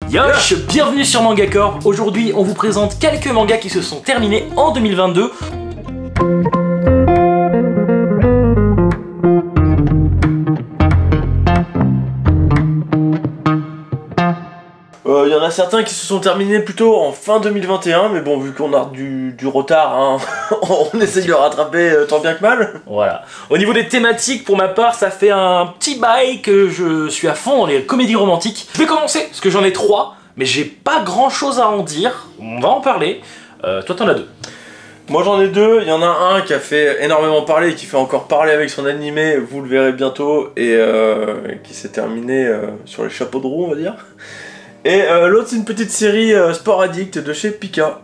Yosh, bienvenue sur Manga Corp. Aujourd'hui, on vous présente quelques mangas qui se sont terminés en 2022. Il y en a certains qui se sont terminés plutôt en fin 2021, mais bon, vu qu'on a du retard, hein, on essaye de le rattraper tant bien que mal. Voilà. Au niveau des thématiques, pour ma part, ça fait un petit bail que je suis à fond dans les comédies romantiques. Je vais commencer, parce que j'en ai 3, mais j'ai pas grand chose à en dire. On va en parler. Toi, t'en as 2. Moi j'en ai 2, il y en a un qui a fait énormément parler et qui fait encore parler avec son animé, vous le verrez bientôt, et qui s'est terminé sur les chapeaux de roue, on va dire. Et l'autre, c'est une petite série Sport Addict de chez Pika.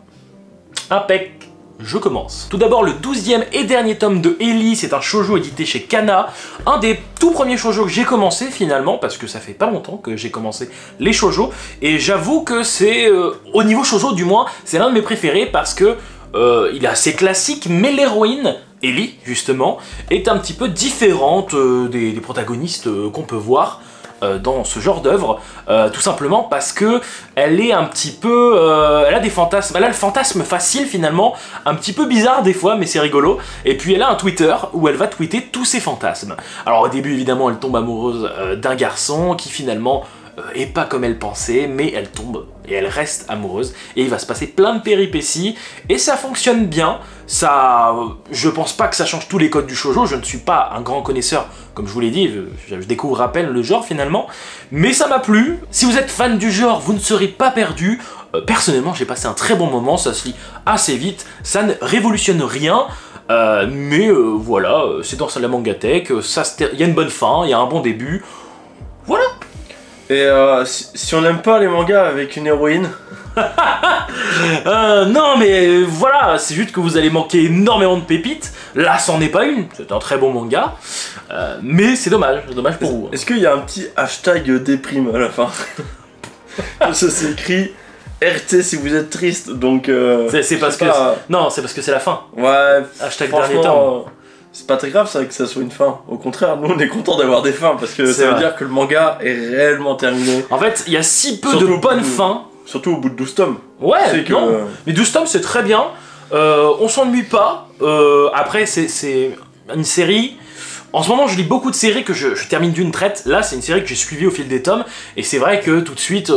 Impec. Je commence. Tout d'abord, le 12e et dernier tome de Ellie, c'est un shoujo édité chez Kana. Un des tout premiers shoujo que j'ai commencé finalement, parce que ça fait pas longtemps que j'ai commencé les shoujo. Et j'avoue que c'est, au niveau shoujo du moins, c'est l'un de mes préférés parce que il est assez classique, mais l'héroïne, Ellie justement, est un petit peu différente des protagonistes qu'on peut voir dans ce genre d'œuvre, tout simplement parce que elle est un petit peu, elle a des fantasmes, elle a le fantasme facile finalement, un petit peu bizarre des fois, mais c'est rigolo. Et puis elle a un Twitter où elle va tweeter tous ses fantasmes. Alors au début évidemment elle tombe amoureuse d'un garçon qui finalement est pas comme elle pensait, mais elle tombe et elle reste amoureuse et il va se passer plein de péripéties et ça fonctionne bien. Ça, je pense pas que ça change tous les codes du shoujo, je ne suis pas un grand connaisseur, comme je vous l'ai dit, je découvre à peine le genre finalement, mais ça m'a plu. Si vous êtes fan du genre, vous ne serez pas perdu. Personnellement, j'ai passé un très bon moment, ça se lit assez vite, ça ne révolutionne rien, mais voilà, c'est dans la mangatech, il y a une bonne fin, il y a un bon début, voilà. Et si on n'aime pas les mangas avec une héroïne... non mais voilà, c'est juste que vous allez manquer énormément de pépites. Là, c'en est pas une, c'est un très bon manga, mais c'est dommage pour vous. Est-ce qu'il y a un petit hashtag déprime à la fin? Ça c'est écrit RT si vous êtes triste, donc... c'est parce que... Non, c'est parce que c'est la fin. Ouais, hashtag dernier temps. C'est pas très grave ça que ça soit une fin. Au contraire, nous on est content d'avoir des fins parce que ça veut dire que le manga est réellement terminé. En fait, il y a si peu de bonnes fins. Surtout au bout de 12 tomes. Ouais, non. Mais 12 tomes c'est très bien. On s'ennuie pas. Après, c'est une série. En ce moment, je lis beaucoup de séries que je termine d'une traite. Là, c'est une série que j'ai suivie au fil des tomes. Et c'est vrai que tout de suite,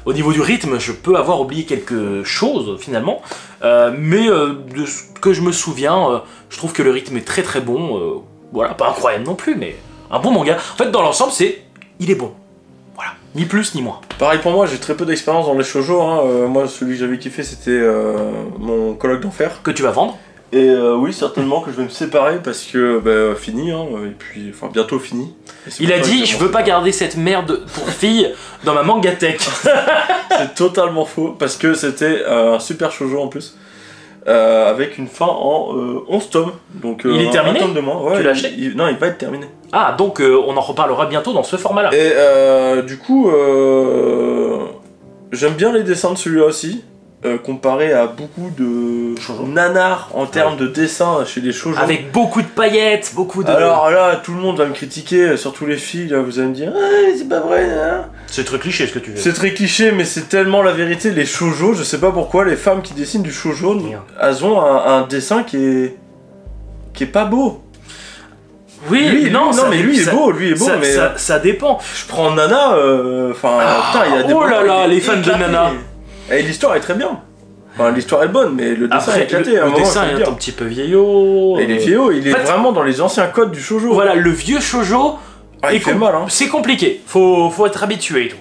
au niveau du rythme, je peux avoir oublié quelque chose, finalement. Mais de ce que je me souviens, je trouve que le rythme est très très bon. Voilà, pas incroyable non plus, mais un bon manga. En fait, dans l'ensemble, il est bon. Voilà, ni plus ni moins. Pareil pour moi, j'ai très peu d'expérience dans les shoujo. Hein. Moi, celui que j'avais kiffé, c'était mon colloque d'enfer. Que tu vas vendre? Et oui, certainement que je vais me séparer parce que fini, hein, et puis enfin bientôt fini. Il a dit je veux pas garder cette merde pour fille dans ma mangatech. C'est totalement faux parce que c'était un super shoujo en plus. Avec une fin en 11 tomes. Donc, il est terminé? Un tome de moins. Ouais, tu l'as acheté? Non, il va être terminé. Ah, donc on en reparlera bientôt dans ce format-là. Et du coup, j'aime bien les dessins de celui-là aussi. Comparé à beaucoup de nanars en termes de dessin chez les shoujo. Avec beaucoup de paillettes, beaucoup de... Alors là, tout le monde va me critiquer, surtout les filles, là, vous allez me dire « Ah, c'est pas vrai, hein !» C'est très cliché ce que tu veux. C'est très cliché, mais c'est tellement la vérité. Les shoujo, je sais pas pourquoi, les femmes qui dessinent du shoujo, elles ont un dessin qui est pas beau. Oui, lui, mais lui est beau, mais... Ça dépend. Je prends Nana, putain, il y a des... Oh là là, les fans de Nana. Et l'histoire est très bien. Enfin, l'histoire est bonne, mais le dessin est éclaté. Le dessin est un petit peu vieillot. Et il est vieillot, il est vraiment dans les anciens codes du shoujo. Voilà, le vieux shoujo, il fait mal. Hein. C'est compliqué, faut être habitué et tout.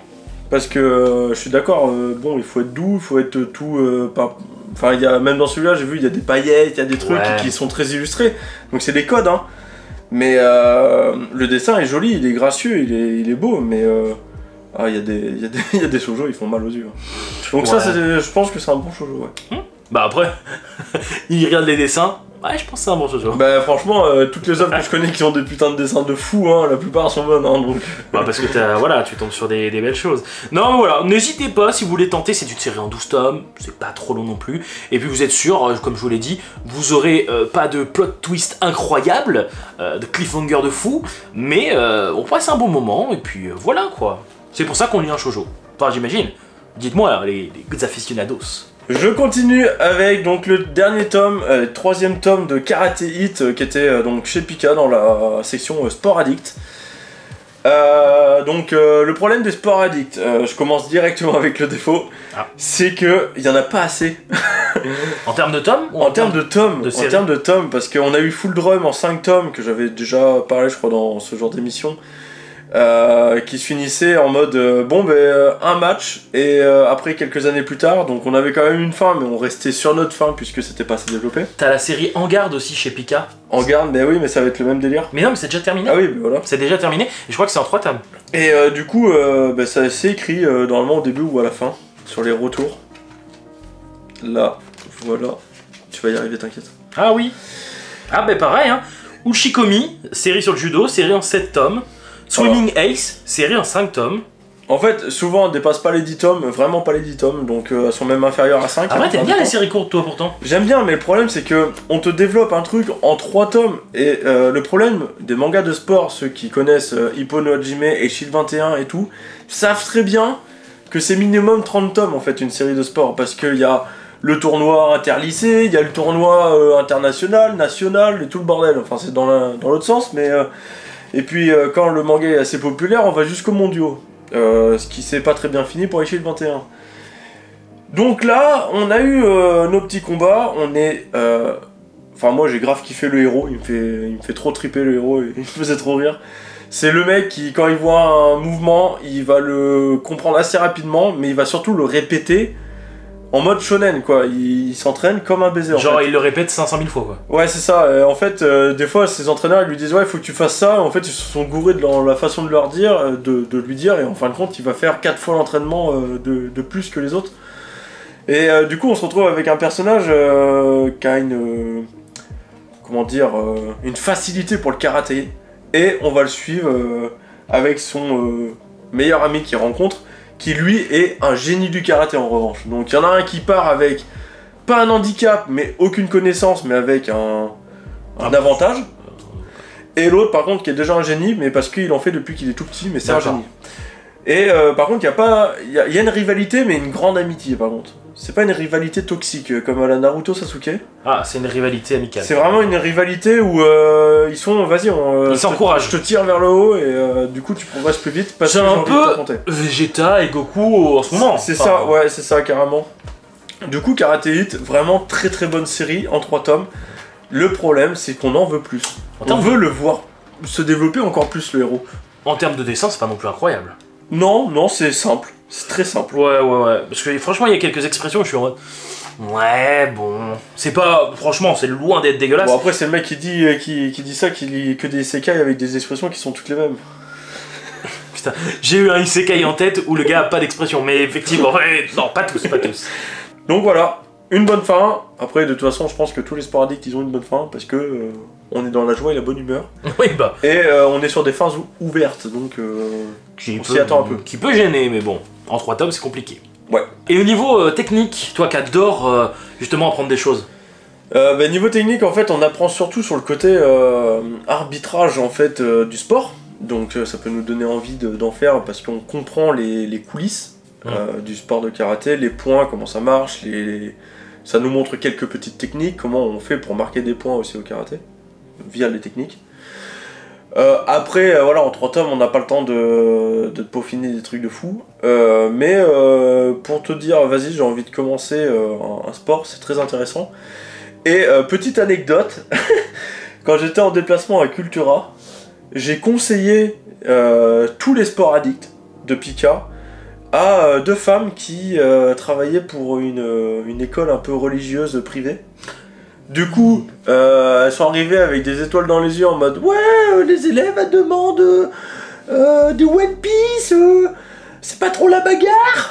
Parce que je suis d'accord, bon, il faut être doux, il faut être tout... Enfin, même dans celui-là, j'ai vu, il y a des paillettes, il y a des trucs qui sont très illustrés. Donc c'est des codes, hein. Mais le dessin est joli, il est gracieux, il est beau, mais... il y a des shoujo, ils font mal aux yeux. Donc ça, je pense que c'est un bon shoujo, ouais. Bah après, il regarde les dessins, ouais, je pense que c'est un bon shoujo. Bah franchement, toutes les œuvres que je connais qui ont des putains de dessins de fous, hein, la plupart sont bonnes, hein, donc... Bah parce que voilà, tu tombes sur des belles choses. Non, mais voilà, n'hésitez pas si vous voulez tenter, c'est une série en 12 tomes, c'est pas trop long non plus. Et puis vous êtes sûr, comme je vous l'ai dit, vous aurez pas de plot twist incroyable, de cliffhanger de fou, mais on passe un bon moment, et puis voilà quoi. C'est pour ça qu'on lit un shoujo. Enfin, j'imagine. Dites-moi, les aficionados. Je continue avec donc le dernier tome, troisième tome de Karate Hit qui était donc chez Pika dans la section Sport Addict. Le problème des Sport Addict, je commence directement avec le défaut, c'est que il y en a pas assez. En termes de tomes En termes de tomes, parce qu'on a eu Full Drum en 5 tomes, que j'avais déjà parlé je crois dans ce genre d'émission, qui se finissait en mode un match, et après quelques années plus tard, donc on avait quand même une fin, mais on restait sur notre fin puisque c'était pas assez développé. T'as la série En Garde aussi chez Pika. En Garde, mais oui, mais ça va être le même délire. Mais non, mais c'est déjà terminé. Ah oui, mais voilà. C'est déjà terminé, et je crois que c'est en 3 tomes. Et du coup, ça c'est écrit normalement au début ou à la fin, sur les retours. Là, voilà. Tu vas y arriver, t'inquiète. Ah oui. Ah ben pareil, hein. Ushikomi, série sur le judo, série en 7 tomes. Swimming Ace, série en 5 tomes. En fait, souvent, elles dépassent pas les 10 tomes, vraiment pas les 10 tomes, donc elles sont même inférieures à 5. Ah ouais, t'aimes bien les séries courtes, toi, pourtant. J'aime bien, mais le problème, c'est que on te développe un truc en 3 tomes, et le problème des mangas de sport, ceux qui connaissent Hippo no Hajime et Shield 21 et tout, savent très bien que c'est minimum 30 tomes, en fait, une série de sport, parce qu'il y a le tournoi interlycée, il y a le tournoi international, national, et tout le bordel, enfin, c'est dans l'autre sens, mais... Et puis quand le manga est assez populaire, on va jusqu'aux mondiaux. Ce qui s'est pas très bien fini pour Shield 21. Donc là, on a eu nos petits combats, on est... Enfin moi j'ai grave kiffé le héros, il me fait trop triper le héros, il me faisait trop rire. C'est le mec qui, quand il voit un mouvement, il va le comprendre assez rapidement, mais il va surtout le répéter en mode shonen, quoi. Il s'entraîne comme un baiser. Genre, il le répète 500 000 fois, quoi. Ouais, c'est ça. En fait, des fois, ses entraîneurs ils lui disent ouais, il faut que tu fasses ça. En fait, ils se sont gourés dans la façon de leur dire, de lui dire, et en fin de compte, il va faire 4 fois l'entraînement de plus que les autres. Et du coup, on se retrouve avec un personnage qui a une facilité pour le karaté, et on va le suivre avec son meilleur ami qu'il rencontre, qui lui est un génie du karaté en revanche. Donc il y en a un qui part avec, pas un handicap, mais aucune connaissance, mais avec un avantage. Et l'autre par contre qui est déjà un génie, mais parce qu'il en fait depuis qu'il est tout petit, mais c'est un génie. Et par contre il y a une rivalité, mais une grande amitié par contre. C'est pas une rivalité toxique comme à la Naruto Sasuke. Ah, c'est une rivalité amicale. C'est vraiment une rivalité où ils sont, vas-y, ils s'encouragent. Je te tire vers le haut et du coup tu progresses plus vite parce que c'est un peu Vegeta et Goku en ce moment. C'est ça, ouais, c'est ça carrément. Du coup, Karate Hit, vraiment très très bonne série en 3 tomes. Le problème, c'est qu'on en veut plus. On veut le voir se développer encore plus, le héros. En termes de dessin, c'est pas non plus incroyable. Non, c'est simple. C'est très simple. Ouais. Parce que franchement, il y a quelques expressions où je suis en mode... Ouais, bon... C'est pas... Franchement, c'est loin d'être dégueulasse. Bon, après, c'est le mec qui dit ça, qui lit que des isekai avec des expressions qui sont toutes les mêmes. Putain, j'ai eu un isekai en tête où le gars a pas d'expression, mais effectivement... Ouais, non, pas tous. Donc voilà, une bonne fin. Après, de toute façon, je pense que tous les sports addicts, ils ont une bonne fin, parce que on est dans la joie et la bonne humeur. Oui, bah... Et on est sur des fins ouvertes, donc on s'y attend un peu. Qui peut gêner, mais bon, en 3 tomes, c'est compliqué. Ouais. Et au niveau technique, toi qui adores justement apprendre des choses, niveau technique, en fait, on apprend surtout sur le côté arbitrage en fait du sport. Donc ça peut nous donner envie d'en faire parce qu'on comprend les coulisses du sport de karaté, les points, comment ça marche, ça nous montre quelques petites techniques, comment on fait pour marquer des points aussi au karaté, via les techniques. Après, voilà, en 3 tomes, on n'a pas le temps de peaufiner des trucs de fou. Mais pour te dire, vas-y, j'ai envie de commencer un sport, c'est très intéressant. Et petite anecdote, quand j'étais en déplacement à Cultura, j'ai conseillé tous les sports addicts de Pika à 2 femmes qui travaillaient pour une école un peu religieuse privée. Du coup, elles sont arrivées avec des étoiles dans les yeux en mode « Ouais, les élèves elles demandent du One Piece, c'est pas trop la bagarre ?»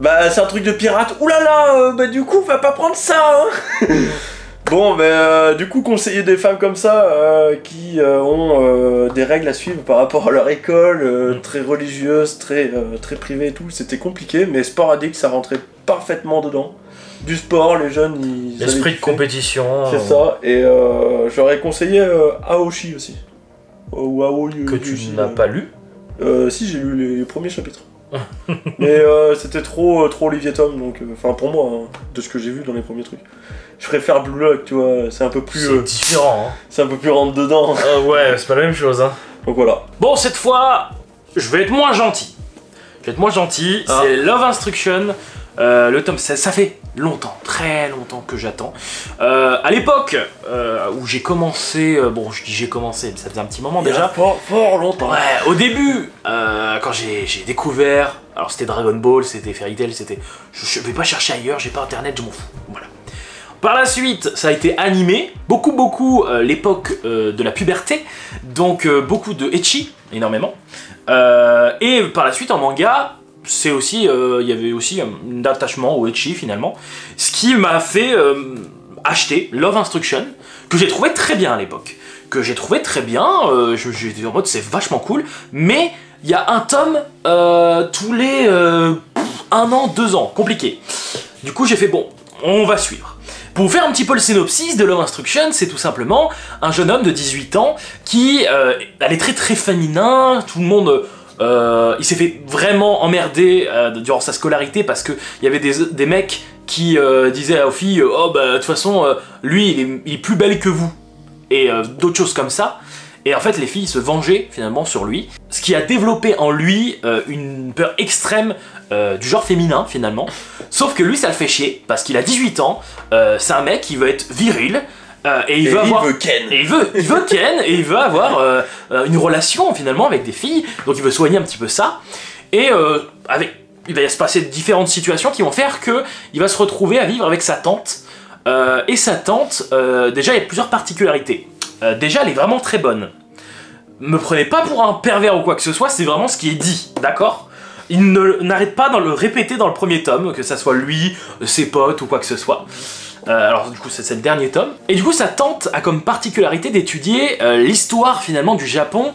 Bah c'est un truc de pirate, oulala, bah du coup va pas prendre ça hein. Bon, du coup, conseiller des femmes comme ça qui ont des règles à suivre par rapport à leur école, très religieuse, très privée et tout, c'était compliqué, mais sport addict, ça rentrait parfaitement dedans. Du sport, les jeunes, ils... L'esprit de compétition... C'est ça, et j'aurais conseillé Aoshi aussi. Ou Aoi... Que tu n'as pas lu? Si, j'ai lu les premiers chapitres. Mais c'était trop Olivier Tom, donc enfin pour moi, hein, de ce que j'ai vu dans les premiers trucs. Je préfère Blue Lock, tu vois, c'est un peu plus... C'est différent, hein. C'est un peu plus rentre dedans. Ouais, c'est pas la même chose, hein. Donc voilà. Bon, cette fois, je vais être moins gentil. C'est Love Instruction, le tome 16. Ça fait longtemps, très longtemps que j'attends. À l'époque où j'ai commencé, bon, je dis j'ai commencé, ça faisait un petit moment déjà. Fort longtemps. Ouais, au début, quand j'ai découvert, alors c'était Dragon Ball, c'était Fairy Tail, c'était... Je vais pas chercher ailleurs, j'ai pas internet, je m'en fous, voilà. Par la suite, ça a été animé, beaucoup l'époque de la puberté, donc beaucoup de ecchi, énormément. Et par la suite, en manga, c'est aussi, il y avait aussi un attachement au ecchi finalement, ce qui m'a fait acheter Love Instruction, que j'ai trouvé très bien à l'époque. J'étais en mode c'est vachement cool, mais il y a un tome tous les 1 an, 2 ans, compliqué. Du coup j'ai fait bon, on va suivre. Pour vous faire un petit peu le synopsis de Love Instruction, c'est tout simplement un jeune homme de 18 ans qui elle est très féminin, tout le monde... il s'est fait vraiment emmerder durant sa scolarité parce qu'il y avait des mecs qui disaient aux filles oh bah de toute façon lui il est plus belle que vous et d'autres choses comme ça. Et en fait les filles se vengeaient finalement sur lui, ce qui a développé en lui une peur extrême du genre féminin finalement. Sauf que lui ça le fait chier parce qu'il a 18 ans, c'est un mec qui veut être viril. Et il veut Ken. Et il veut Ken et il veut avoir une relation finalement avec des filles. Donc il veut soigner un petit peu ça. Et il va se passer différentes situations qui vont faire que il va se retrouver à vivre avec sa tante. Et sa tante, déjà il y a plusieurs particularités. Déjà elle est vraiment très bonne. Me prenez pas pour un pervers ou quoi que ce soit, c'est vraiment ce qui est dit, d'accord? Il n'arrête pas de le répéter dans le premier tome, que ça soit lui, ses potes ou quoi que ce soit. Alors du coup c'est le dernier tome. Et du coup sa tante a comme particularité d'étudier l'histoire finalement du Japon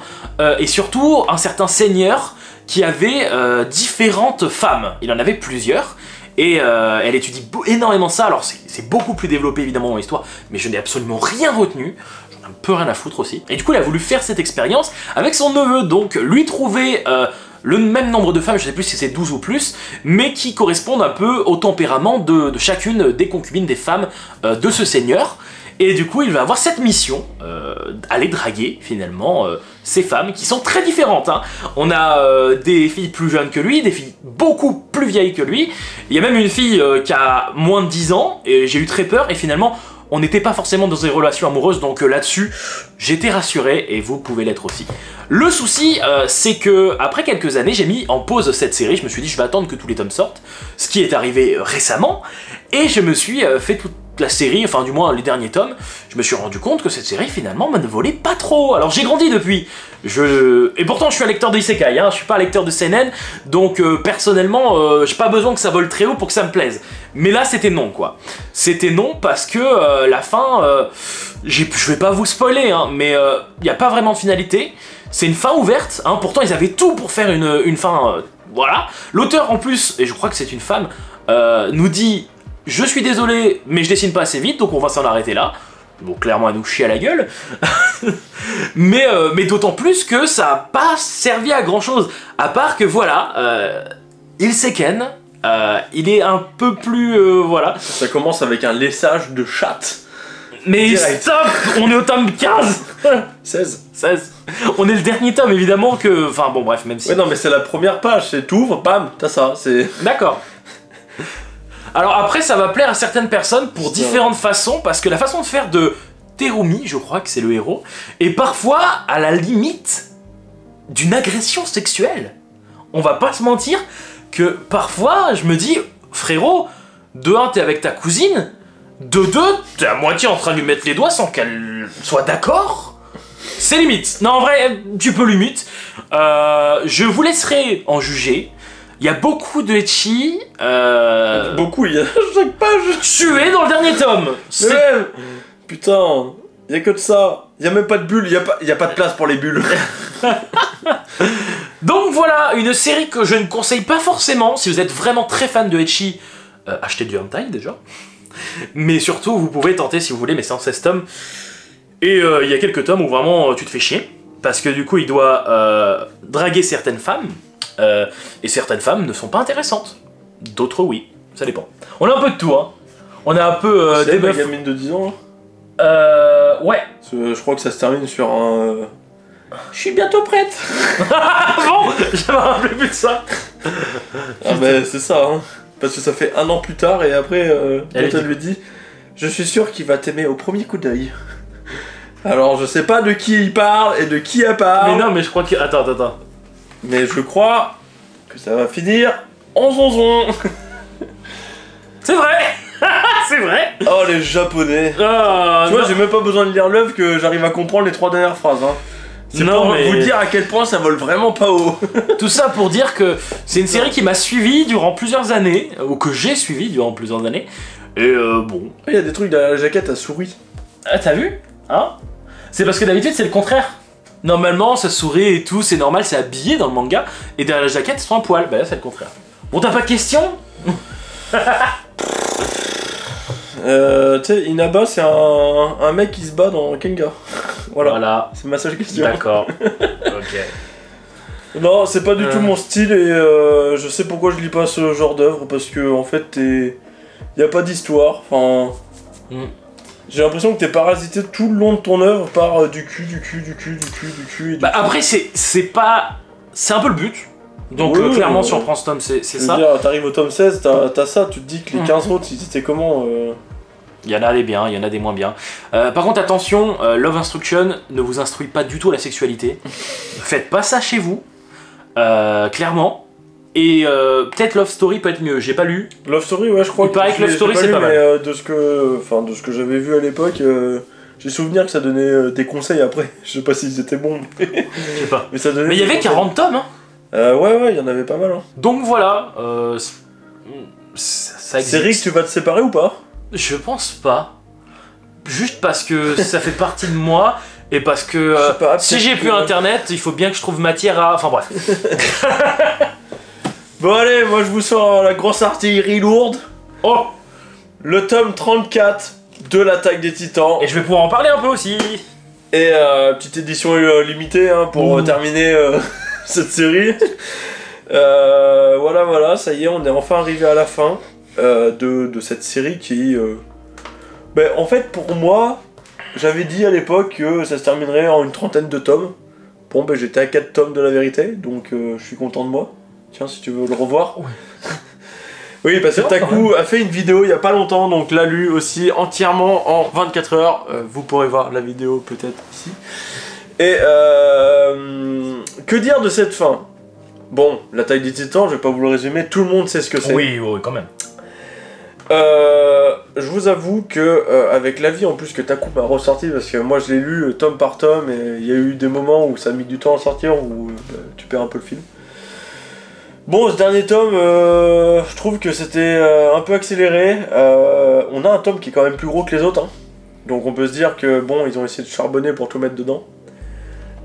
et surtout un certain seigneur qui avait différentes femmes. Il en avait plusieurs. Et elle étudie énormément ça. Alors c'est beaucoup plus développé évidemment dans l'histoire, mais je n'ai absolument rien retenu. J'en ai un peu rien à foutre aussi. Et du coup elle a voulu faire cette expérience avec son neveu. Donc lui trouver... le même nombre de femmes, je sais plus si c'est 12 ou plus, mais qui correspondent un peu au tempérament de chacune des concubines des femmes de ce seigneur. Et du coup, il va avoir cette mission, aller draguer finalement ces femmes qui sont très différentes. Hein. On a des filles plus jeunes que lui, des filles beaucoup plus vieilles que lui. Il y a même une fille qui a moins de 10 ans, et j'ai eu très peur, et finalement... On n'était pas forcément dans une relation amoureuse, donc là-dessus, j'étais rassuré, et vous pouvez l'être aussi. Le souci, c'est que après quelques années, j'ai mis en pause cette série, je me suis dit je vais attendre que tous les tomes sortent, ce qui est arrivé récemment, et je me suis fait toute la série, enfin du moins les derniers tomes, je me suis rendu compte que cette série finalement me ne volait pas trop. Alors j'ai grandi depuis, et pourtant je suis un lecteur d'isekai, hein, je suis pas un lecteur de seinen, donc personnellement j'ai pas besoin que ça vole très haut pour que ça me plaise. Mais là c'était non quoi. C'était non parce que la fin, je vais pas vous spoiler, hein, mais il n'y a pas vraiment de finalité. C'est une fin ouverte, hein, pourtant ils avaient tout pour faire une fin, voilà. L'auteur en plus, et je crois que c'est une femme, nous dit « Je suis désolé, mais je dessine pas assez vite, donc on va s'en arrêter là ». Bon, clairement, elle nous chie à la gueule. mais d'autant plus que ça n'a pas servi à grand chose. À part que, voilà, il s'éken, il est un peu plus... voilà. Ça commence avec un laissage de chatte. Mais direct. Stop, on est au tome 15. 16. On est le dernier tome, évidemment que... Enfin, bon, bref, même si... Ouais, non, mais c'est la première page, c'est t'ouvres, bam, t'as ça, c'est... D'accord. Alors après, ça va plaire à certaines personnes pour différentes façons, parce que la façon de faire de Terumi, je crois que c'est le héros, est parfois à la limite d'une agression sexuelle. On va pas se mentir que parfois, je me dis, frérot, de 1, t'es avec ta cousine, de 2, t'es à moitié en train de lui mettre les doigts sans qu'elle soit d'accord. C'est limite. Non, en vrai, tu peux limite. Je vous laisserai en juger. Il y a beaucoup de ecchi. Beaucoup, il y a chaque page. Tué dans le dernier tome. Ouais. Putain, il y a que de ça. Il y a même pas de bulles, il y a pas de place pour les bulles. Donc voilà, une série que je ne conseille pas forcément. Si vous êtes vraiment très fan de ecchi, achetez du hentai déjà. Mais surtout, vous pouvez tenter si vous voulez, mais c'est en 16 tomes. Et il y a quelques tomes où vraiment tu te fais chier. Parce que du coup, il doit draguer certaines femmes. Et certaines femmes ne sont pas intéressantes. D'autres, oui. Ça dépend. On a un peu de tout, hein. On a un peu C'est des la meufs... gamine de 10 ans, Ouais. Je crois que ça se termine sur un... Je suis bientôt prête. Bon, je me rappelais plus de ça. Ah mais c'est ça, hein. Parce que ça fait 1 an plus tard et après, Elle quand elle lui dit « Je suis sûr qu'il va t'aimer au premier coup d'œil. » Alors je sais pas de qui il parle et de qui elle parle. Mais non, mais je crois que... Attends. Mais je crois que ça va finir en zonzon. C'est vrai. C'est vrai. Oh les japonais. Ah, Tu vois, non. j'ai même pas besoin de lire l'œuvre que j'arrive à comprendre les 3 dernières phrases. Hein. C'est Non, pour mais- vous dire à quel point ça vole vraiment pas haut. Tout ça pour dire que c'est une série qui m'a suivi durant plusieurs années, ou que j'ai suivi durant plusieurs années. Et bon... Il y a des trucs derrière la jaquette à souris. Ah, t'as vu? Hein? C'est parce que d'habitude c'est le contraire. Normalement ça sourit et tout, c'est normal, c'est habillé dans le manga, et derrière la jaquette c'est un poil. Bah là c'est le contraire. Bon, t'as pas de questions? Tu sais, Inaba c'est un mec qui se bat dans Kenga. Voilà. C'est ma seule question. D'accord. Ok. Non, c'est pas du tout mon style et je sais pourquoi je lis pas ce genre d'œuvre parce que en fait y a pas d'histoire. Enfin, j'ai l'impression que t'es parasité tout le long de ton œuvre par du cul et du Bah après c'est pas... C'est un peu le but. Donc Oui, clairement oui. si on prend ce tome c'est Je veux ça. dire, t'arrives au tome 16, t'as ça, tu te dis que les 15 autres, ils étaient comment Il y en a des biens, il y en a des moins bien. Par contre, attention, Love Instruction ne vous instruit pas du tout à la sexualité. Faites pas ça chez vous, clairement. Et peut-être Love Story peut être mieux, j'ai pas lu. Love Story, ouais, je crois Il paraît que je Love l'ai Story, pas c'est lu, pas mal. mais de ce que j'avais vu à l'époque, j'ai souvenir que ça donnait des conseils après. Je sais pas s'ils étaient bons, Je sais pas. mais ça donnait. Mais il y des avait conseils. 40 tomes, hein. Ouais, il y en avait pas mal. Hein. Donc voilà, ça existe. C'est Rick, tu vas te séparer ou pas? Je pense pas. Juste parce que ça fait partie de moi. Et parce que Je sais pas, si peut-être j'ai plus que- internet, il faut bien que je trouve matière à... Enfin bref. Bon allez, moi je vous sors la grosse artillerie lourde. Oh. Le tome 34 de l'Attaque des Titans. Et je vais pouvoir en parler un peu aussi. Et petite édition limitée hein, pour Ouh. terminer cette série. Voilà, ça y est, on est enfin arrivé à la fin de cette série qui... Ben, en fait, pour moi, j'avais dit à l'époque que ça se terminerait en une 30aine de tomes. Bon, ben j'étais à 4 tomes de la vérité, donc je suis content de moi. Tiens, si tu veux le revoir. Ouais. Oui, parce que C'est vrai, quand Taku a fait une vidéo il y a pas longtemps, donc l'a lu aussi entièrement en 24 heures. Vous pourrez voir la vidéo peut-être ici. Et que dire de cette fin? Bon, l'attaque des titans, je vais pas vous le résumer, tout le monde sait ce que c'est. Oui, quand même. Je vous avoue que avec l'avis en plus que Taku m'a ressorti, parce que moi je l'ai lu tome par tome, et il y a eu des moments où ça a mis du temps à sortir, où tu perds un peu le fil. Bon, ce dernier tome, je trouve que c'était un peu accéléré. On a un tome qui est quand même plus gros que les autres, hein. Donc on peut se dire que bon, ils ont essayé de charbonner pour tout mettre dedans.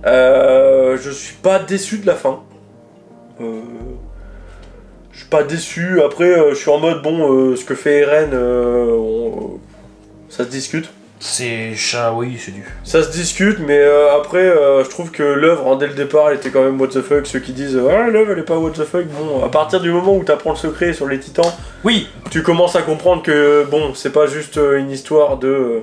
Je suis pas déçu de la fin. Je suis pas déçu. Après, je suis en mode bon, ce que fait Eren, ça se discute. C'est chat, oui, c'est du. Ça se discute, mais après, je trouve que l'œuvre, dès le départ, elle était quand même what the fuck. Ceux qui disent ah, l'œuvre elle est pas what the fuck, bon, à partir du moment où t'apprends le secret sur les titans, Oui, tu commences à comprendre que bon, c'est pas juste une histoire de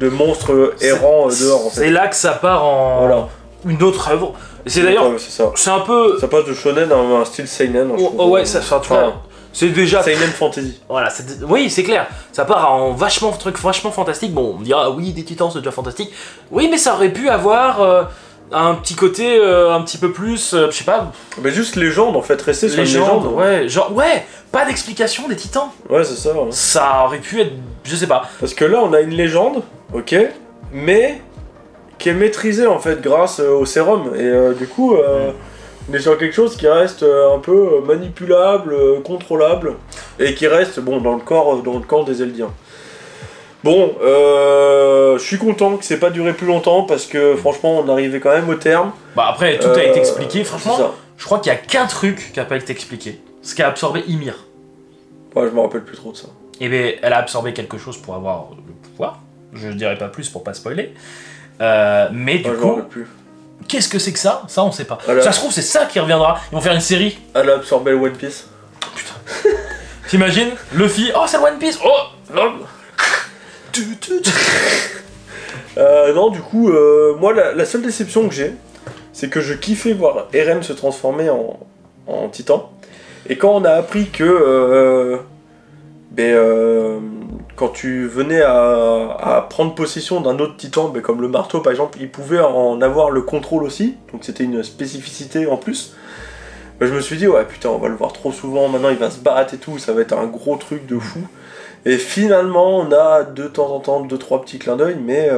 monstres errants dehors en fait. c'est là que ça part en Voilà. une autre œuvre. Et c'est d'ailleurs, Ouais, c'est ça. c'est un peu. Ça passe de shonen à un style seinen. je trouve. Ouais, ça, enfin, tu vois, c'est déjà. Seinen fantasy. Voilà, oui, c'est clair. Ça part en vachement fantastique. Bon, on me dira oui, des titans, c'est déjà fantastique. Oui, mais ça aurait pu avoir un petit côté un petit peu plus, je sais pas. Mais juste légende en fait, rester sur une légende. Ouais, genre ouais, pas d'explication des titans. Ouais, c'est ça. Ouais. Ça aurait pu être, je sais pas. Parce que là, on a une légende, ok, mais qui est maîtrisée en fait grâce au sérum. Et du coup, on est sur quelque chose qui reste un peu manipulable, contrôlable, et qui reste bon dans le corps des Eldiens. Bon, je suis content que c'est pas duré plus longtemps parce que franchement, on arrivait quand même au terme. Bah après, tout a été expliqué. Franchement, C'est ça. je crois qu'il y a qu'un truc qui a pas été expliqué. Ce qu'a absorbé Ymir. Ouais, je me rappelle plus trop de ça. Et bien, elle a absorbé quelque chose pour avoir le pouvoir. Je dirais pas plus pour pas spoiler. Mais du Ouais, je me coup, rappelle plus. qu'est-ce que c'est que ça? Ça, on sait pas. Alors, ça se trouve, c'est ça qui reviendra. Ils vont faire une série. Elle a absorbé le One Piece. Putain. T'imagines? Luffy, oh, c'est le One Piece. Oh, non, du coup, moi, la seule déception que j'ai, c'est que je kiffais voir Eren se transformer en titan. Et quand on a appris que quand tu venais à prendre possession d'un autre titan, comme le marteau par exemple, il pouvait en avoir le contrôle aussi, donc c'était une spécificité en plus. Je me suis dit, ouais putain, on va le voir trop souvent, maintenant il va se battre et tout, ça va être un gros truc de fou. Et finalement, on a de temps en temps 2-3 petits clins d'œil, mais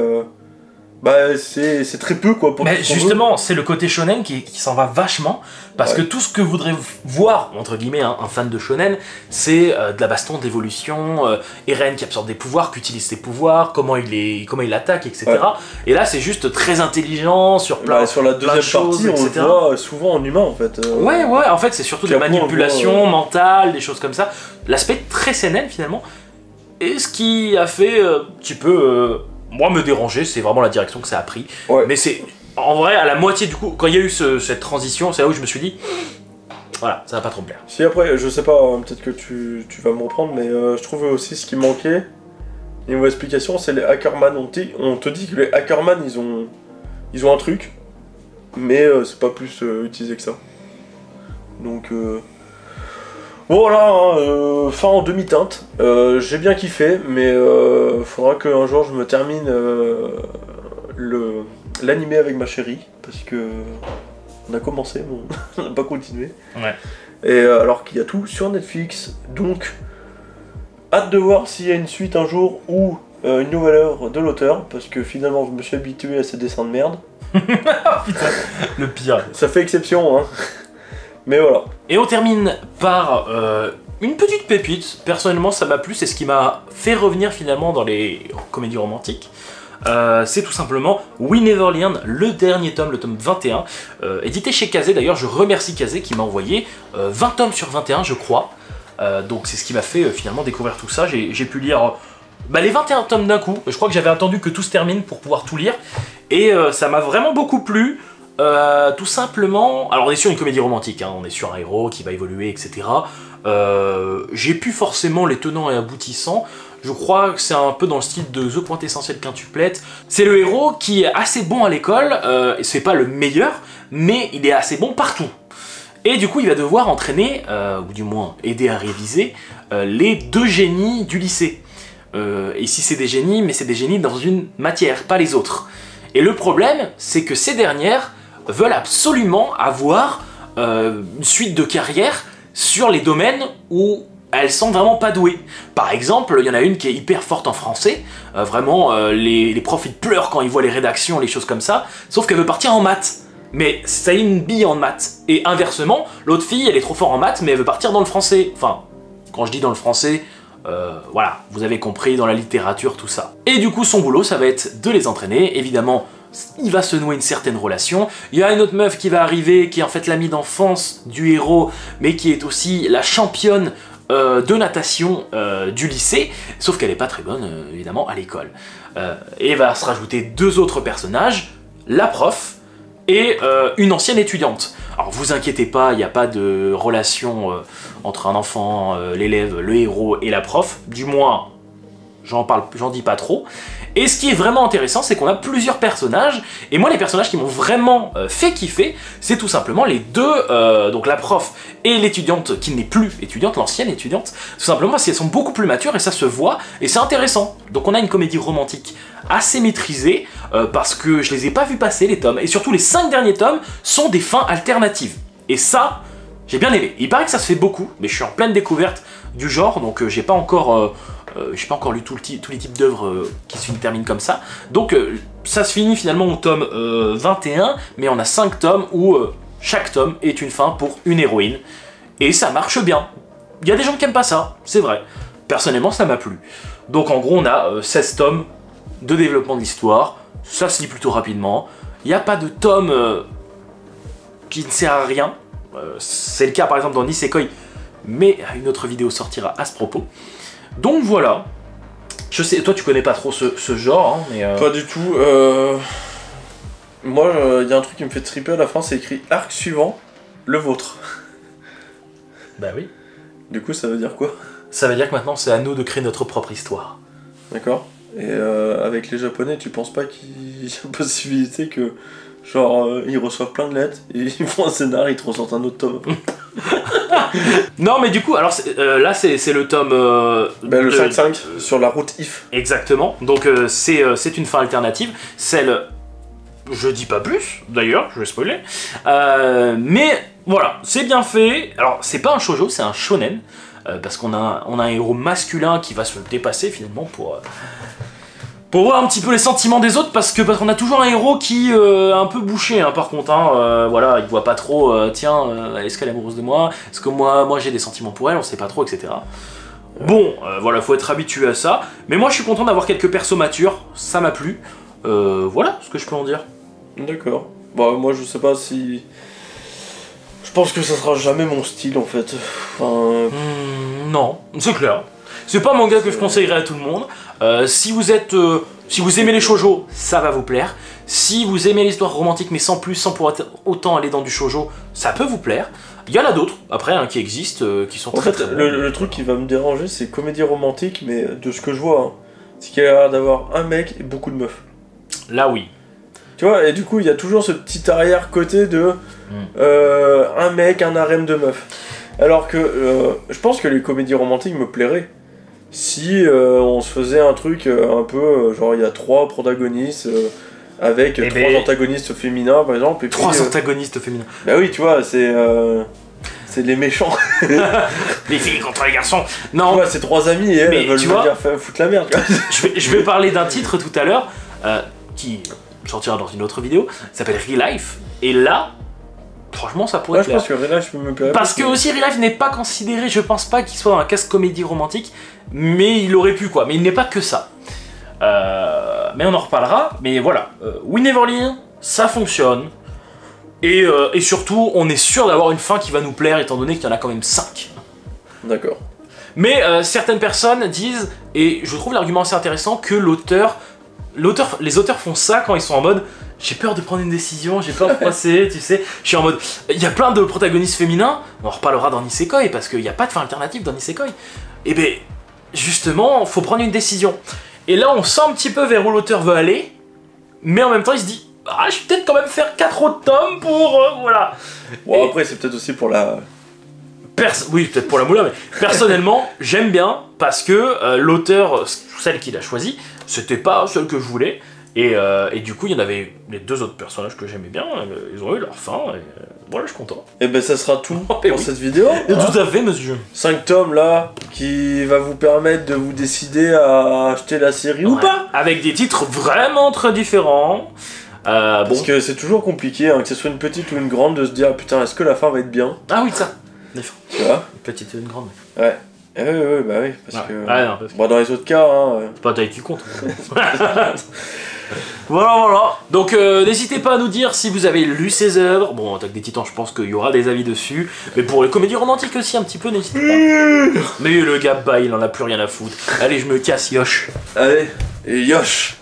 c'est très peu quoi. Pour mais justement, c'est le côté shonen qui s'en va vachement, parce que tout ce que voudrait voir, entre guillemets, un fan de shonen, c'est de la baston, de l'évolution, Eren qui absorbe des pouvoirs, qui utilise ses pouvoirs, comment il attaque, etc. Ouais. Et là, c'est juste très intelligent sur plein, sur la deuxième partie, on le voit souvent en humain en fait. Ouais, en fait, c'est surtout des manipulations mentales, des choses comme ça. L'aspect très seinen finalement. Et ce qui a fait un petit peu, moi, me déranger, c'est vraiment la direction que ça a pris. Ouais. Mais c'est, en vrai, à la moitié du coup, quand il y a eu cette transition, c'est là où je me suis dit, voilà, ça va pas trop me plaire. Si après, je sais pas, peut-être que tu vas me reprendre, mais je trouve aussi ce qui manquait, niveau explication, c'est les Hackerman. On te dit que les Hackerman, ils ont un truc, mais c'est pas plus utilisé que ça. Donc... Voilà, fin en demi-teinte, j'ai bien kiffé, mais faudra qu'un jour je me termine l'animé avec ma chérie, parce que on a commencé, mais on n'a pas continué. Ouais. Et alors qu'il y a tout sur Netflix, donc hâte de voir s'il y a une suite un jour ou une nouvelle œuvre de l'auteur, parce que finalement je me suis habitué à ces dessins de merde. Putain, le pire. Ça fait exception, hein. Mais voilà. Et on termine par une petite pépite. Personnellement, ça m'a plu. C'est ce qui m'a fait revenir finalement dans les comédies romantiques. C'est tout simplement We Never Learn, le dernier tome, le tome 21. Édité chez Kazé. D'ailleurs, je remercie Kazé qui m'a envoyé 20 tomes sur 21, je crois. Donc c'est ce qui m'a fait finalement découvrir tout ça. J'ai pu lire les 21 tomes d'un coup. Je crois que j'avais attendu que tout se termine pour pouvoir tout lire. Et ça m'a vraiment beaucoup plu. Tout simplement, alors on est sur une comédie romantique, hein, on est sur un héros qui va évoluer, etc. J'ai plus forcément les tenants et aboutissants. Je crois que c'est un peu dans le style de The Quintessentiel Quintuplette. C'est le héros qui est assez bon à l'école, c'est pas le meilleur, mais il est assez bon partout. Et du coup, il va devoir entraîner, ou du moins aider à réviser, les 2 génies du lycée. Ici, c'est des génies, mais c'est des génies dans une matière, pas les autres. Et le problème, c'est que ces dernières veulent absolument avoir une suite de carrière sur les domaines où elles sont vraiment pas douées. Par exemple, il y en a une qui est hyper forte en français, vraiment les profs ils pleurent quand ils voient les rédactions, les choses comme ça, sauf qu'elle veut partir en maths. Mais ça a une bille en maths. Et inversement, l'autre fille elle est trop forte en maths mais elle veut partir dans le français. Enfin, quand je dis dans le français, voilà, vous avez compris, dans la littérature, tout ça. Et du coup, son boulot, ça va être de les entraîner, évidemment. Il va se nouer une certaine relation. Il y a une autre meuf qui va arriver, qui est en fait l'amie d'enfance du héros, mais qui est aussi la championne de natation du lycée, sauf qu'elle n'est pas très bonne, évidemment, à l'école. Et va se rajouter 2 autres personnages, la prof et une ancienne étudiante. Alors vous inquiétez pas, il n'y a pas de relation entre un enfant, l'élève, le héros et la prof, du moins, j'en dis pas trop. Et ce qui est vraiment intéressant, c'est qu'on a plusieurs personnages, et moi les personnages qui m'ont vraiment fait kiffer, c'est tout simplement les 2, donc la prof et l'étudiante qui n'est plus étudiante, l'ancienne étudiante, tout simplement parce qu'elles sont beaucoup plus matures et ça se voit, et c'est intéressant. Donc on a une comédie romantique assez maîtrisée, parce que je les ai pas vus passer les tomes, et surtout les 5 derniers tomes sont des fins alternatives. Et ça, j'ai bien aimé. Il paraît que ça se fait beaucoup, mais je suis en pleine découverte du genre, donc j'ai pas encore lu tous les types d'œuvres qui se terminent comme ça. Donc ça se finit finalement au tome 21, mais on a 5 tomes où chaque tome est une fin pour une héroïne. Et ça marche bien. Il y a des gens qui aiment pas ça, c'est vrai. Personnellement, ça m'a plu. Donc en gros, on a 16 tomes de développement de l'histoire. Ça se lit plutôt rapidement. Il n'y a pas de tome qui ne sert à rien. C'est le cas par exemple dans Nisekoi, mais une autre vidéo sortira à ce propos. Donc voilà, je sais, toi tu connais pas trop ce genre, hein, mais... Pas du tout, Moi, il y a un truc qui me fait triper à la fin, c'est écrit arc suivant, le vôtre. Bah oui. Du coup, ça veut dire quoi? Ça veut dire que maintenant c'est à nous de créer notre propre histoire. D'accord. Et avec les Japonais, tu penses pas qu'il y a possibilité que, genre, ils reçoivent plein de lettres, et ils font un scénar, ils te ressortent un autre tome. Non, mais du coup, alors là c'est le tome... le 5-5, sur la route If. Exactement. Donc c'est une fin alternative. Celle... Je dis pas plus, d'ailleurs, je vais spoiler. Mais voilà, c'est bien fait. Alors, c'est pas un shoujo, c'est un shonen. Parce qu'on a un héros masculin qui va se dépasser finalement pour voir un petit peu les sentiments des autres. Parce qu'on a toujours un héros qui est un peu bouché, hein, par contre. Hein, voilà, il voit pas trop, tiens, est-ce qu'elle est amoureuse de moi? Est-ce que moi j'ai des sentiments pour elle? On sait pas trop, etc. Bon, voilà, faut être habitué à ça. Mais moi, je suis content d'avoir quelques persos matures. Ça m'a plu. Voilà ce que je peux en dire. D'accord. Bah moi je sais pas si... Je pense que ça sera jamais mon style en fait. Enfin... Non, c'est clair. C'est pas un manga que je conseillerais à tout le monde. Si vous aimez les shoujo, ça va vous plaire. Si vous aimez l'histoire romantique mais sans plus, sans pour autant aller dans du shoujo, ça peut vous plaire. Il y en a d'autres, après, hein, qui existent, qui sont très très bons. Le truc qui va me déranger, c'est comédie romantique, mais de ce que je vois, hein, c'est qu'il y a l'air d'avoir un mec et beaucoup de meufs. Là oui. Tu vois, et du coup, il y a toujours ce petit arrière-côté de un mec, un harem de meufs. Alors que je pense que les comédies romantiques me plairaient si on se faisait un truc un peu genre il y a 3 protagonistes avec 3 antagonistes féminins par exemple. Et 3 antagonistes féminins. Bah oui, tu vois, c'est les méchants. Les filles contre les garçons. Non. Ouais, c'est 3 amis et elles veulent me dire foutre la merde. je vais parler d'un titre tout à l'heure qui sortira dans une autre vidéo, ça s'appelle Real Life, et là, franchement, ça pourrait plaire. Je pense que Real Life me plairait. Parce que aussi, Real Life n'est pas considéré, je pense pas qu'il soit un casse comédie romantique, mais il aurait pu quoi, mais il n'est pas que ça. Mais on en reparlera, mais voilà, We Never Leave, ça fonctionne, et surtout, on est sûr d'avoir une fin qui va nous plaire, étant donné qu'il y en a quand même 5. D'accord. Mais certaines personnes disent, et je trouve l'argument assez intéressant, que les auteurs font ça quand ils sont en mode j'ai peur de prendre une décision, j'ai peur de passer, tu sais. Je suis en mode, il y a plein de protagonistes féminins, on en reparlera dans Nisekoi parce qu'il n'y a pas de fin alternative dans Nisekoi. Et ben justement, faut prendre une décision. Et là, on sent un petit peu vers où l'auteur veut aller, mais en même temps, il se dit ah, je vais peut-être quand même faire 4 autres tomes pour voilà. Bon, après, c'est peut-être aussi pour la. Oui, peut-être pour la moula, mais personnellement, j'aime bien parce que l'auteur, celle qu'il a choisie, c'était pas celle que je voulais. Et du coup, il y en avait les 2 autres personnages que j'aimais bien, ils ont eu leur fin, et voilà, je suis content. Et ben ça sera tout pour cette vidéo. Tout à fait, monsieur. 5 tomes là, qui va vous permettre de vous décider à acheter la série ou pas. Avec des titres vraiment très différents. Parce que c'est toujours compliqué, hein, que ce soit une petite ou une grande, de se dire putain, est-ce que la fin va être bien? Ah oui, ça. Tu vois, une petite et une grande. Ouais. Ouais, bah oui, parce que... Non, parce que... Bon, dans les autres cas, hein... C'est pas taille qui compte. Voilà. Donc n'hésitez pas à nous dire si vous avez lu ces œuvres. Bon, Attaque des Titans, je pense qu'il y aura des avis dessus. Mais pour les comédies romantiques aussi, un petit peu, n'hésitez pas. Mais le gars, bah, il en a plus rien à foutre. Allez, je me casse, Yosh. Allez, et Yosh.